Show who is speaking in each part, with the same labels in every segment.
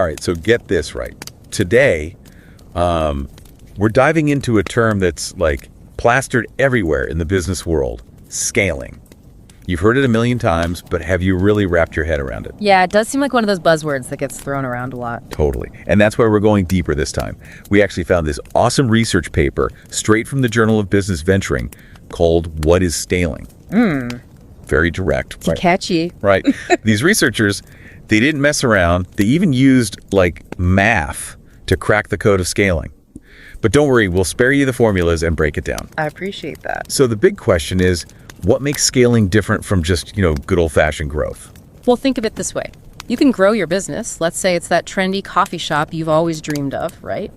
Speaker 1: right, so get this right. Today, we're diving into a term that's like plastered everywhere in the business world, scaling. You've heard it a million times, but have you really wrapped your head around it?
Speaker 2: Yeah, it does seem like one of those buzzwords that gets thrown around a lot.
Speaker 1: Totally. And that's why we're going deeper this time. We actually found this awesome research paper straight from the Journal of Business Venturing called What is Scaling? Very direct.
Speaker 2: Right? Catchy.
Speaker 1: Right. These researchers, they didn't mess around. They even used like math to crack the code of scaling. But don't worry, we'll spare you the formulas and break it down.
Speaker 2: I appreciate that.
Speaker 1: So the big question is, what makes scaling different from just, good old-fashioned growth?
Speaker 2: Well, think of it this way. You can grow your business. Let's say it's that trendy coffee shop you've always dreamed of, right?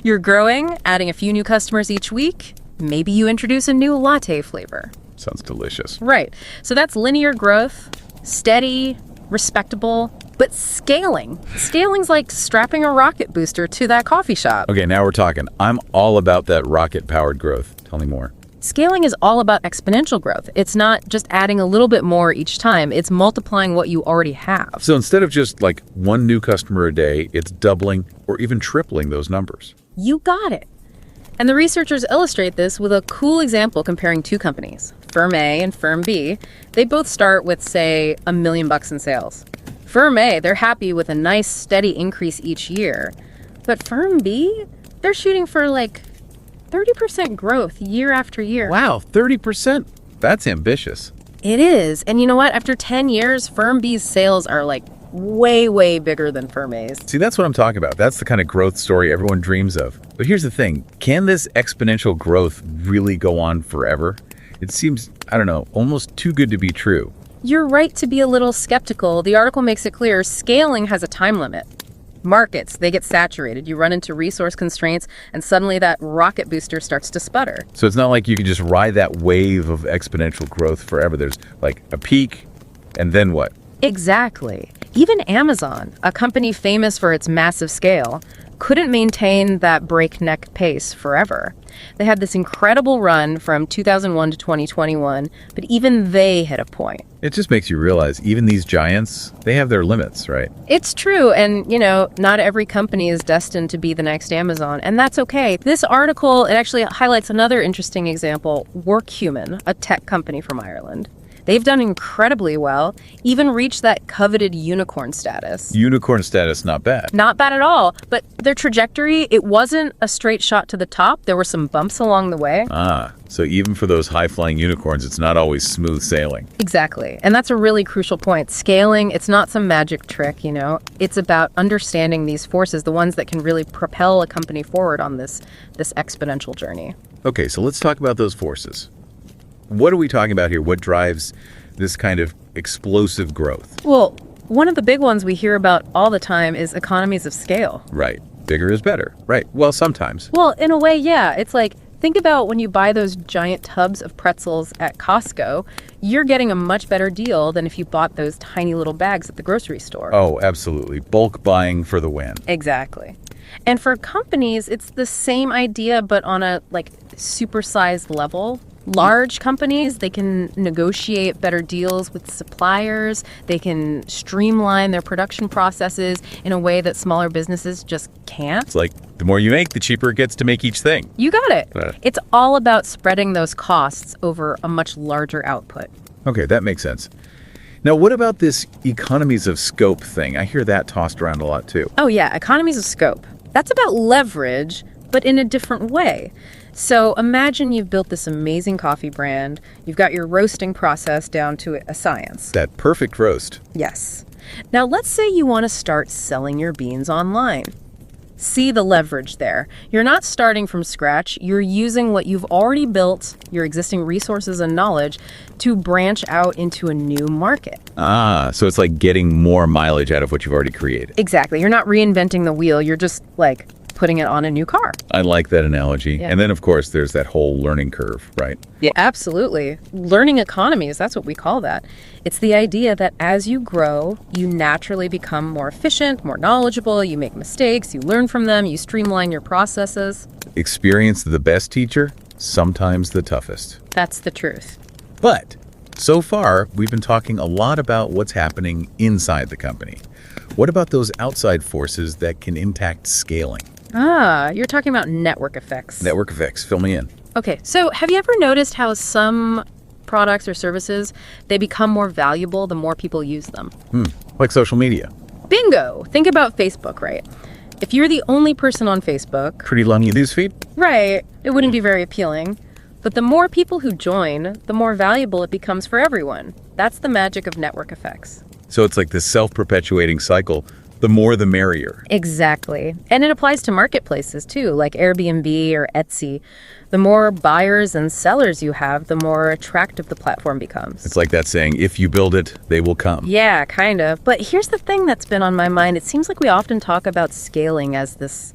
Speaker 2: You're growing, adding a few new customers each week. Maybe you introduce a new latte flavor.
Speaker 1: Sounds delicious.
Speaker 2: Right. So that's linear growth, steady, respectable, but Scaling's like strapping a rocket booster to that coffee shop.
Speaker 1: Okay, now we're talking. I'm all about that rocket-powered growth. Tell me more.
Speaker 2: Scaling is all about exponential growth. It's not just adding a little bit more each time. It's multiplying what you already have.
Speaker 1: So instead of just like one new customer a day, it's doubling or even tripling those numbers.
Speaker 2: You got it. And the researchers illustrate this with a cool example comparing two companies, Firm A and Firm B. They both start with, say, $1 million in sales. Firm A, they're happy with a nice steady increase each year. But Firm B, they're shooting for like 30% growth year after year.
Speaker 1: Wow, 30%? That's ambitious.
Speaker 2: It is. And you know what? After 10 years, Firm B's sales are like way, way bigger than Firm A's.
Speaker 1: See, that's what I'm talking about. That's the kind of growth story everyone dreams of. But here's the thing. Can this exponential growth really go on forever? It seems, almost too good to be true.
Speaker 2: You're right to be a little skeptical. The article makes it clear scaling has a time limit. Markets, they get saturated. You run into resource constraints, and suddenly that rocket booster starts to sputter.
Speaker 1: So it's not like you can just ride that wave of exponential growth forever. There's like a peak, and then what?
Speaker 2: Exactly. Even Amazon, a company famous for its massive scale, couldn't maintain that breakneck pace forever. They had this incredible run from 2001 to 2021, but even they hit a point.
Speaker 1: It just makes you realize even these giants, they have their limits, right?
Speaker 2: It's true. And, not every company is destined to be the next Amazon, and that's okay. This article, it actually highlights another interesting example, Workhuman, a tech company from Ireland. They've done incredibly well, even reached that coveted unicorn status.
Speaker 1: Unicorn status, not bad.
Speaker 2: Not bad at all. But their trajectory, it wasn't a straight shot to the top. There were some bumps along the way.
Speaker 1: So even for those high-flying unicorns, it's not always smooth sailing.
Speaker 2: Exactly. And that's a really crucial point. Scaling, it's not some magic trick, It's about understanding these forces, the ones that can really propel a company forward on this exponential journey.
Speaker 1: Okay, so let's talk about those forces. What are we talking about here? What drives this kind of explosive growth?
Speaker 2: Well, one of the big ones we hear about all the time is economies of scale.
Speaker 1: Right. Bigger is better. Right. Well, sometimes.
Speaker 2: Well, in a way, yeah. It's like, think about when you buy those giant tubs of pretzels at Costco, you're getting a much better deal than if you bought those tiny little bags at the grocery store.
Speaker 1: Oh, absolutely. Bulk buying for the win.
Speaker 2: Exactly. And for companies, it's the same idea, but on a supersized level. Large companies, they can negotiate better deals with suppliers. They can streamline their production processes in a way that smaller businesses just can't.
Speaker 1: It's like the more you make, the cheaper it gets to make each thing.
Speaker 2: You got it. It's all about spreading those costs over a much larger output.
Speaker 1: Okay, that makes sense. Now, what about this economies of scope thing? I hear that tossed around a lot too.
Speaker 2: Oh yeah, economies of scope. That's about leverage, but in a different way. So imagine you've built this amazing coffee brand. You've got your roasting process down to a science.
Speaker 1: That perfect roast.
Speaker 2: Yes. Now let's say you want to start selling your beans online. See the leverage there. You're not starting from scratch. You're using what you've already built, your existing resources and knowledge, to branch out into a new market.
Speaker 1: So it's like getting more mileage out of what you've already created.
Speaker 2: Exactly. You're not reinventing the wheel. You're just putting it on a new car.
Speaker 1: I like that analogy.
Speaker 2: Yeah.
Speaker 1: And then, of course, there's that whole learning curve, right?
Speaker 2: Yeah, absolutely. Learning economies, that's what we call that. It's the idea that as you grow, you naturally become more efficient, more knowledgeable, you make mistakes, you learn from them, you streamline your processes.
Speaker 1: Experience the best teacher, sometimes the toughest.
Speaker 2: That's the truth.
Speaker 1: But so far, we've been talking a lot about what's happening inside the company. What about those outside forces that can impact scaling?
Speaker 2: Ah, you're talking about network effects.
Speaker 1: Network effects, fill me in.
Speaker 2: Okay, so have you ever noticed how some products or services, they become more valuable the more people use them?
Speaker 1: Like social media.
Speaker 2: Bingo! Think about Facebook, right? If you're the only person on Facebook,
Speaker 1: Pretty lonely newsfeed?
Speaker 2: right, it wouldn't be very appealing. But the more people who join, the more valuable it becomes for everyone. That's the magic of network effects.
Speaker 1: So it's like this self-perpetuating cycle. The more the merrier.
Speaker 2: Exactly. And it applies to marketplaces too, like Airbnb or Etsy. The more buyers and sellers you have, the more attractive the platform becomes.
Speaker 1: It's like that saying, if you build it, they will come.
Speaker 2: Yeah, kind of. But here's the thing that's been on my mind. It seems like we often talk about scaling as this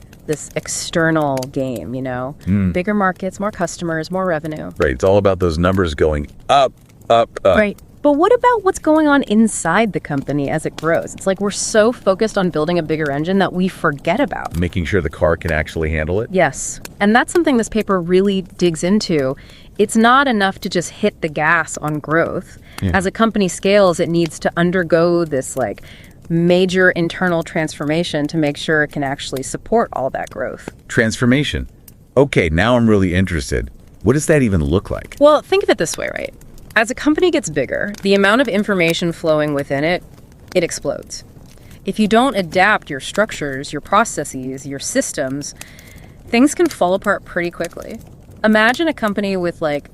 Speaker 2: external game, you know? Bigger markets, more customers, more revenue.
Speaker 1: Right, it's all about those numbers going up, up, up.
Speaker 2: Right. But what about what's going on inside the company as it grows? It's like we're so focused on building a bigger engine that we forget about.
Speaker 1: Making sure the car can actually handle it?
Speaker 2: Yes. And that's something this paper really digs into. It's not enough to just hit the gas on growth. As a company scales, it needs to undergo this like major internal transformation to make sure it can actually support all that growth.
Speaker 1: Transformation. Okay, now I'm really interested. What does that even look like?
Speaker 2: Well, think of it this way, right? As a company gets bigger, the amount of information flowing within it explodes. If you don't adapt your structures, your processes, your systems, things can fall apart pretty quickly. Imagine a company with like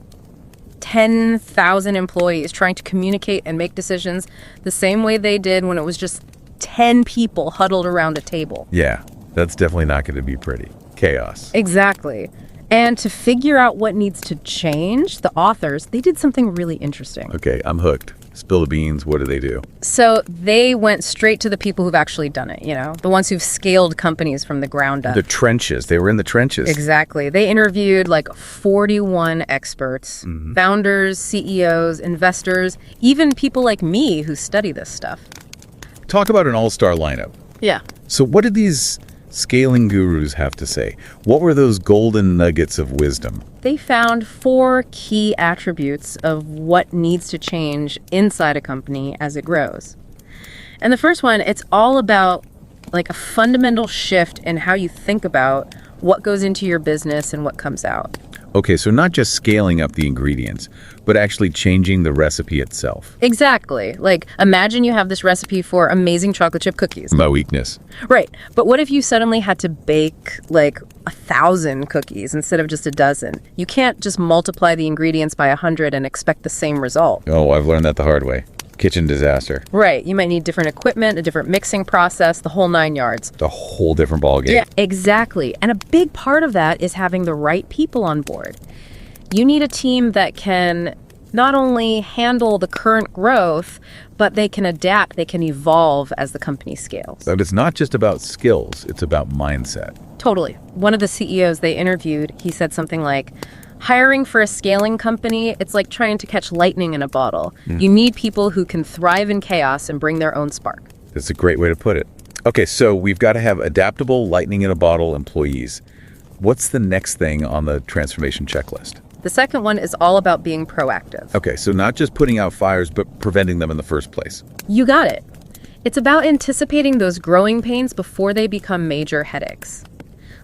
Speaker 2: 10,000 employees trying to communicate and make decisions the same way they did when it was just 10 people huddled around a table.
Speaker 1: Yeah, that's definitely not going to be pretty. Chaos.
Speaker 2: Exactly. And to figure out what needs to change, the authors, they did something really interesting.
Speaker 1: Okay, I'm hooked. Spill the beans. What do they do?
Speaker 2: So they went straight to the people who've actually done it, you know, the ones who've scaled companies from the ground up.
Speaker 1: The trenches. They were in the trenches.
Speaker 2: Exactly. They interviewed like 41 experts, founders, CEOs, investors, even people like me who study this stuff.
Speaker 1: Talk about an all-star lineup.
Speaker 2: Yeah.
Speaker 1: So what did these scaling gurus have to say? What were those golden nuggets of wisdom?
Speaker 2: They found 4 key attributes of what needs to change inside a company as it grows. And the first one, it's all about like a fundamental shift in how you think about what goes into your business and what comes out.
Speaker 1: Okay, so not just scaling up the ingredients, but actually changing the recipe itself.
Speaker 2: Exactly. Like, imagine you have this recipe for amazing chocolate chip cookies.
Speaker 1: My weakness.
Speaker 2: Right. But what if you suddenly had to bake like 1,000 cookies instead of just a dozen? You can't just multiply the ingredients by 100 and expect the same result.
Speaker 1: Oh, I've learned that the hard way. Kitchen disaster.
Speaker 2: Right. You might need different equipment, a different mixing process, the whole 9 yards.
Speaker 1: The whole different ballgame.
Speaker 2: Yeah, exactly. And a big part of that is having the right people on board. You need a team that can not only handle the current growth, but they can adapt, they can evolve as the company scales.
Speaker 1: But it's not just about skills, it's about mindset.
Speaker 2: Totally. One of the CEOs they interviewed, he said something like, hiring for a scaling company, it's like trying to catch lightning in a bottle. You need people who can thrive in chaos and bring their own spark.
Speaker 1: That's a great way to put it. Okay, so we've got to have adaptable, lightning in a bottle employees. What's the next thing on the transformation checklist?
Speaker 2: The second one is all about being proactive.
Speaker 1: Okay, so not just putting out fires, but preventing them in the first place.
Speaker 2: You got it. It's about anticipating those growing pains before they become major headaches.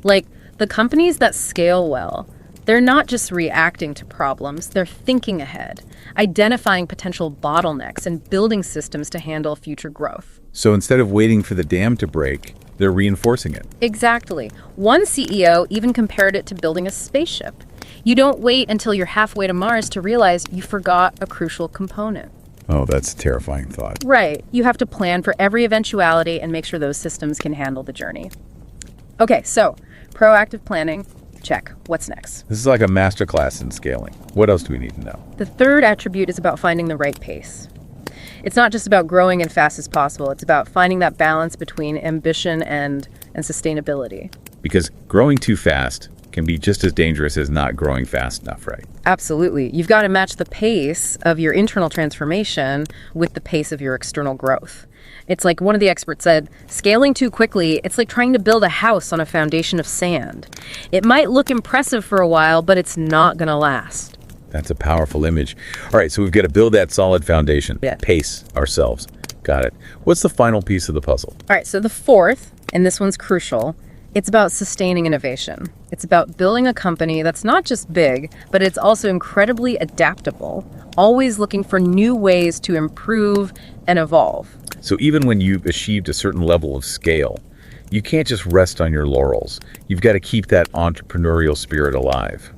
Speaker 2: Like, the companies that scale well, they're not just reacting to problems, they're thinking ahead, identifying potential bottlenecks and building systems to handle future growth.
Speaker 1: So instead of waiting for the dam to break, they're reinforcing it.
Speaker 2: Exactly. One CEO even compared it to building a spaceship. You don't wait until you're halfway to Mars to realize you forgot a crucial component.
Speaker 1: Oh, that's a terrifying thought.
Speaker 2: Right. You have to plan for every eventuality and make sure those systems can handle the journey. Okay, so proactive planning. Check. What's next?
Speaker 1: This is like a masterclass in scaling. What else do we need to know?
Speaker 2: The third attribute is about finding the right pace. It's not just about growing as fast as possible. It's about finding that balance between ambition and sustainability.
Speaker 1: Because growing too fast can be just as dangerous as not growing fast enough, right?
Speaker 2: Absolutely. You've got to match the pace of your internal transformation with the pace of your external growth. It's like one of the experts said, scaling too quickly, it's like trying to build a house on a foundation of sand. It might look impressive for a while, but it's not going to last.
Speaker 1: That's a powerful image. All right, so we've got to build that solid foundation, pace ourselves. Got it. What's the final piece of the puzzle?
Speaker 2: All right, so the fourth, and this one's crucial, it's about sustaining innovation. It's about building a company that's not just big, but it's also incredibly adaptable, always looking for new ways to improve and evolve.
Speaker 1: So even when you've achieved a certain level of scale, you can't just rest on your laurels. You've got to keep that entrepreneurial spirit alive.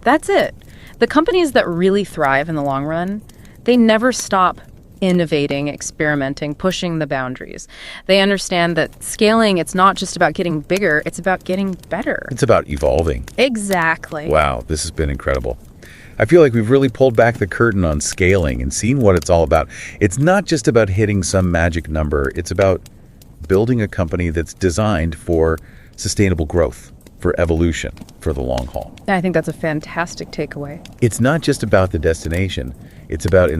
Speaker 2: That's it. The companies that really thrive in the long run, they never stop innovating, experimenting, pushing the boundaries. They understand that scaling, it's not just about getting bigger, it's about getting better.
Speaker 1: It's about evolving.
Speaker 2: Exactly.
Speaker 1: Wow, this has been incredible. I feel like we've really pulled back the curtain on scaling and seen what it's all about. It's not just about hitting some magic number. It's about building a company that's designed for sustainable growth, for evolution, for the long haul.
Speaker 2: I think that's a fantastic takeaway.
Speaker 1: It's not just about the destination. It's about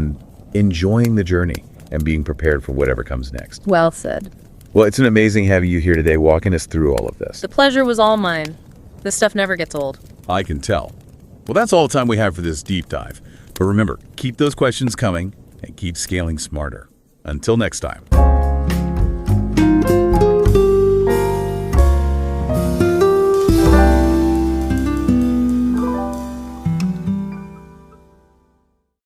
Speaker 1: enjoying the journey and being prepared for whatever comes next.
Speaker 2: Well said.
Speaker 1: Well, it's an amazing having you here today walking us through all of this.
Speaker 2: The pleasure was all mine. This stuff never gets old.
Speaker 1: I can tell. Well, that's all the time we have for this deep dive. But remember, keep those questions coming and keep scaling smarter. Until next time.